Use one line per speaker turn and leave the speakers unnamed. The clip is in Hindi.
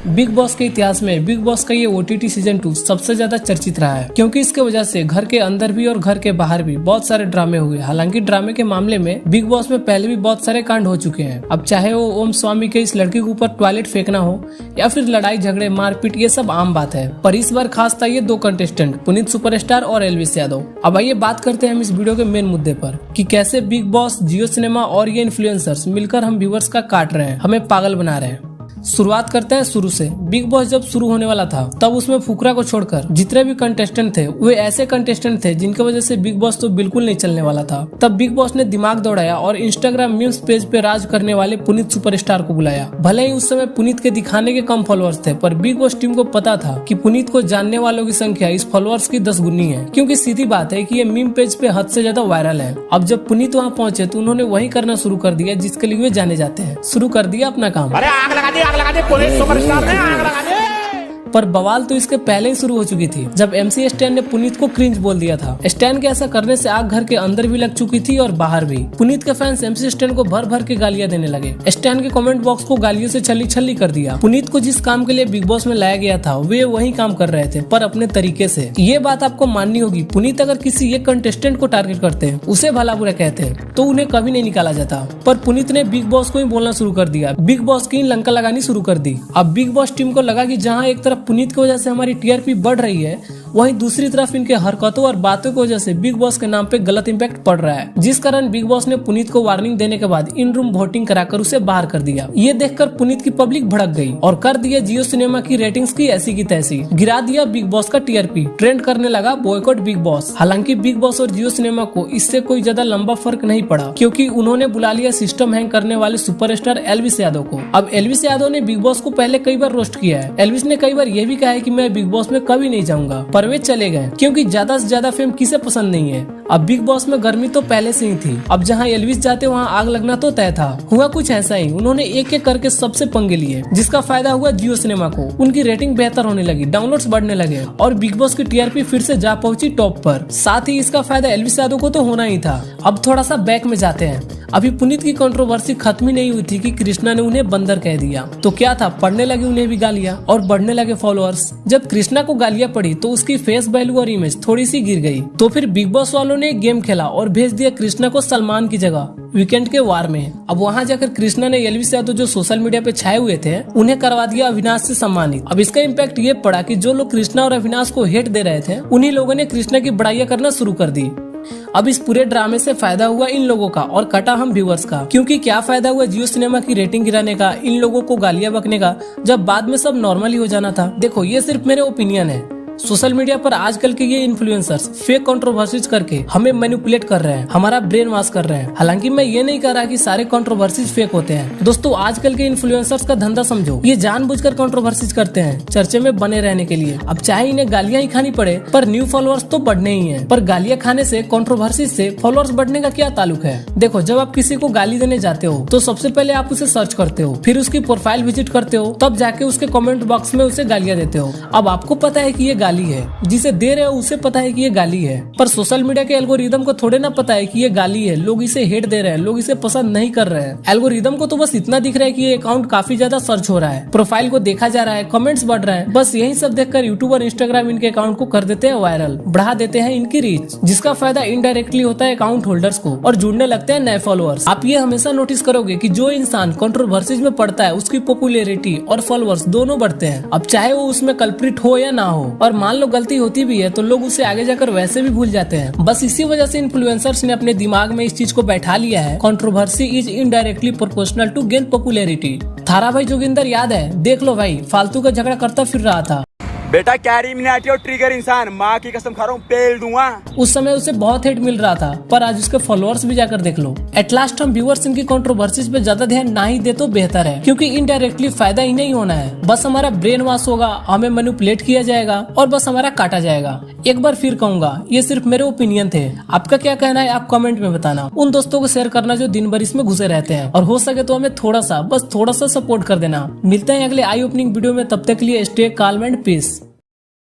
बिग बॉस के इतिहास में बिग बॉस का ये OTT सीजन 2 सबसे ज्यादा चर्चित रहा है, क्योंकि इसके वजह से घर के अंदर भी और घर के बाहर भी बहुत सारे ड्रामे हुए। हालांकि ड्रामे के मामले में बिग बॉस में पहले भी बहुत सारे कांड हो चुके हैं। अब चाहे वो ओम स्वामी के इस लड़की के ऊपर टॉयलेट फेंकना हो या फिर लड़ाई झगड़े मारपीट, ये सब आम बात है। पर इस बार खास था ये दो कंटेस्टेंट, पुनीत सुपरस्टार और एल्विस यादव। अब आइए बात करते हैं हम इस वीडियो के मेन मुद्दे पर कि कैसे बिग बॉस, जियो सिनेमा और ये इन्फ्लुएंसर्स मिलकर हम व्यूअर्स का काट रहे हैं, हमें पागल बना रहे हैं। शुरुआत करते हैं शुरू से। बिग बॉस जब शुरू होने वाला था तब उसमें फुकरा को छोड़कर जितने भी कंटेस्टेंट थे वे ऐसे कंटेस्टेंट थे जिनकी वजह से बिग बॉस तो बिल्कुल नहीं चलने वाला था। तब बिग बॉस ने दिमाग दौड़ाया और इंस्टाग्राम मीम्स पेज पे राज करने वाले पुनीत सुपरस्टार को बुलाया। भले ही उस समय पुनीत के दिखाने के कम फॉलोअर्स थे, पर बिग बॉस टीम को पता था कि पुनीत को जानने वालों की संख्या इस फॉलोअर्स की 10 गुनी है, क्योंकि सीधी बात है कि ये मीम पेज पे हद से ज्यादा वायरल है। अब जब पुनीत वहाँ पहुंचे तो उन्होंने वही करना शुरू कर दिया जिसके लिए वे जाने जाते हैं। शुरू कर दिया अपना काम।
अरे आग लगा दे पुलिस सुपरस्टार ने आग लगा दे।
पर बवाल तो इसके पहले ही शुरू हो चुकी थी जब MC स्टैन ने पुनीत को क्रिंज बोल दिया था। स्टैन के ऐसा करने से आग घर के अंदर भी लग चुकी थी और बाहर भी। पुनीत के फैंस MC स्टैन को भर भर के गालियां देने लगे। स्टैन के कमेंट बॉक्स को गालियों से छली छली कर दिया। पुनीत को जिस काम के लिए बिग बॉस में लाया गया था वे वही काम कर रहे थे, पर अपने तरीके से। ये बात आपको माननी होगी, पुनीत अगर किसी एक कंटेस्टेंट को टारगेट करते हैं, उसे भला बुरा कहते हैं, तो उन्हें कभी नहीं निकाला जाता। पर पुनीत ने बिग बॉस को ही बोलना शुरू कर दिया, बिग बॉस की लंका लगानी शुरू कर दी। अब बिग बॉस टीम को लगा कि जहाँ एक तरफ पुनीत की वजह से हमारी TRP बढ़ रही है, वहीं दूसरी तरफ इनके हरकतों और बातों की वजह से बिग बॉस के नाम पे गलत इंपैक्ट पड़ रहा है, जिस कारण बिग बॉस ने पुनीत को वार्निंग देने के बाद इन रूम वोटिंग कराकर उसे बाहर कर दिया। ये देखकर पुनीत की पब्लिक भड़क गई और कर दिया जियो सिनेमा की रेटिंग्स की ऐसी की तैसी। गिरा दिया बिग बॉस का TRP। ट्रेंड करने लगा बॉयकॉट बिग बॉस। हालांकि बिग बॉस और जियो सिनेमा को इससे कोई ज्यादा लंबा फर्क नहीं पड़ा, क्योंकि उन्होंने बुला लिया सिस्टम हैंग करने वाले सुपरस्टार एल्विस यादव को। अब एल्विस यादव ने बिग बॉस को पहले कई बार रोस्ट किया है। एल्विस ने कई बार ये भी कहा है कि मैं बिग बॉस में कभी नहीं जाऊंगा, पर वे चले गए, क्योंकि ज्यादा से ज्यादा फेम किसे पसंद नहीं है। अब बिग बॉस में गर्मी तो पहले से ही थी, अब जहां एल्विस जाते वहां आग लगना तो तय था। हुआ कुछ ऐसा ही, उन्होंने एक एक करके सबसे पंगे लिए, जिसका फायदा हुआ जियो सिनेमा को। उनकी रेटिंग बेहतर होने लगी, डाउनलोड्स बढ़ने लगे और बिग बॉस की TRP फिर से जा पहुंची टॉप पर। साथ ही इसका फायदा एल्विस यादव को तो होना ही था। अब थोड़ा सा बैक में जाते हैं। अभी पुनीत की कंट्रोवर्सी खत्म ही नहीं हुई थी कि कृष्णा ने उन्हें बंदर कह दिया, तो क्या था, पढ़ने लगे उन्हें भी गालियां और बढ़ने लगे फॉलोअर्स। जब कृष्णा को गालियां पड़ी तो उसकी फेस वैल्यू और इमेज थोड़ी सी गिर गई, तो फिर बिग बॉस वालों ने गेम खेला और भेज दिया कृष्णा को सलमान की जगह वीकेंड के वार में। अब वहां जाकर कृष्णा ने एल्विस यादव जो सोशल मीडिया पे छाए हुए थे उन्हें करवा दिया अविनाश से सम्मानित। अब इसका इम्पैक्ट ये पड़ा कि जो लोग कृष्णा और अविनाश को हेट दे रहे थे, उन्हीं लोगों ने कृष्णा की बड़ाइयां करना शुरू कर दी। अब इस पूरे ड्रामे से फायदा हुआ इन लोगों का और कटा हम व्यूअर्स का, क्योंकि क्या फायदा हुआ जियो सिनेमा की रेटिंग गिराने का, इन लोगों को गालियां बकने का, जब बाद में सब नॉर्मल ही हो जाना था। देखो, ये सिर्फ मेरे ओपिनियन है। सोशल मीडिया पर आजकल के ये इन्फ्लुएंसर्स फेक कंट्रोवर्सीज करके हमें मैनिपुलेट कर रहे हैं, हमारा ब्रेन वॉश कर रहे हैं। हालांकि मैं ये नहीं कह रहा कि सारे कंट्रोवर्सीज फेक होते हैं। दोस्तों, आजकल के इन्फ्लुएंसर्स का धंधा समझो, ये जानबूझकर कंट्रोवर्सीज करते हैं चर्चे में बने रहने के लिए। अब चाहे इन्हें गालियां ही खानी पड़े, पर न्यू फॉलोअर्स तो बढ़ने ही है। पर गालियां खाने से, कंट्रोवर्सीज से फॉलोअर्स बढ़ने का क्या ताल्लुक है? देखो, जब आप किसी को गाली देने जाते हो तो सबसे पहले आप उसे सर्च करते हो, फिर उसकी प्रोफाइल विजिट करते हो, तब जाके उसके कमेंट बॉक्स में उसे गालियां देते हो। अब आपको पता है कि ये गाली है, जिसे दे रहे हो उसे पता है कि ये गाली है, पर सोशल मीडिया के एल्गोरिदम को थोड़े ना पता है कि ये गाली है। लोग इसे हेट दे रहे हैं, लोग इसे पसंद नहीं कर रहे हैं। एल्गोरिदम को तो बस इतना दिख रहा है कि ये अकाउंट काफी ज्यादा सर्च हो रहा है, प्रोफाइल को देखा जा रहा है, कमेंट्स बढ़ रहे हैं। बस यही सब देखकर यूट्यूब और इंस्टाग्राम इनके अकाउंट को कर देते हैं वायरल, बढ़ा देते हैं इनकी रीच, जिसका फायदा इनडायरेक्टली होता है अकाउंट होल्डर्स को और जुड़ने लगते हैं नए फॉलोअर्स। आप ये हमेशा नोटिस करोगे कि जो इंसान कंट्रोवर्सीज में पड़ता है उसकी पॉपुलैरिटी और फॉलोअर्स दोनों बढ़ते हैं। अब चाहे वो उसमें कल्प्रिट हो या ना हो, और मान लो गलती होती भी है तो लोग उसे आगे जाकर वैसे भी भूल जाते हैं। बस इसी वजह से इन्फ्लुएंसर्स ने अपने दिमाग में इस चीज को बैठा लिया है, controversy is indirectly proportional to gain popularity. थारा भाई जोगिंदर याद है? देख लो भाई, फालतू का झगड़ा करता फिर रहा था।
बेटा कैरी मिनाटी और ट्रिगर इंसान, माँ की कसम खा रहा हूँ, पेल दूंगा।
उस समय उसे बहुत हेट मिल रहा था, पर आज उसके फॉलोअर्स भी जाकर देख लो। एट लास्ट हम व्यूअर्स इनकी कंट्रोवर्सीज पे ज्यादा ध्यान ना ही दे तो बेहतर है, क्योंकि इनडायरेक्टली फायदा ही नहीं होना है। बस हमारा ब्रेन वॉश होगा, हमें मैनिपुलेट किया जाएगा और बस हमारा काटा जाएगा। एक बार फिर कहूंगा, ये सिर्फ मेरे ओपिनियन थे। आपका क्या कहना है आप कमेंट में बताना। उन दोस्तों को शेयर करना जो दिन भर इसमें घुसे रहते हैं, और हो सके तो हमें थोड़ा सा, बस थोड़ा सा सपोर्ट कर देना। मिलते हैं अगले आई ओपनिंग वीडियो में, तब तक के लिए स्टे calm एंड पीस।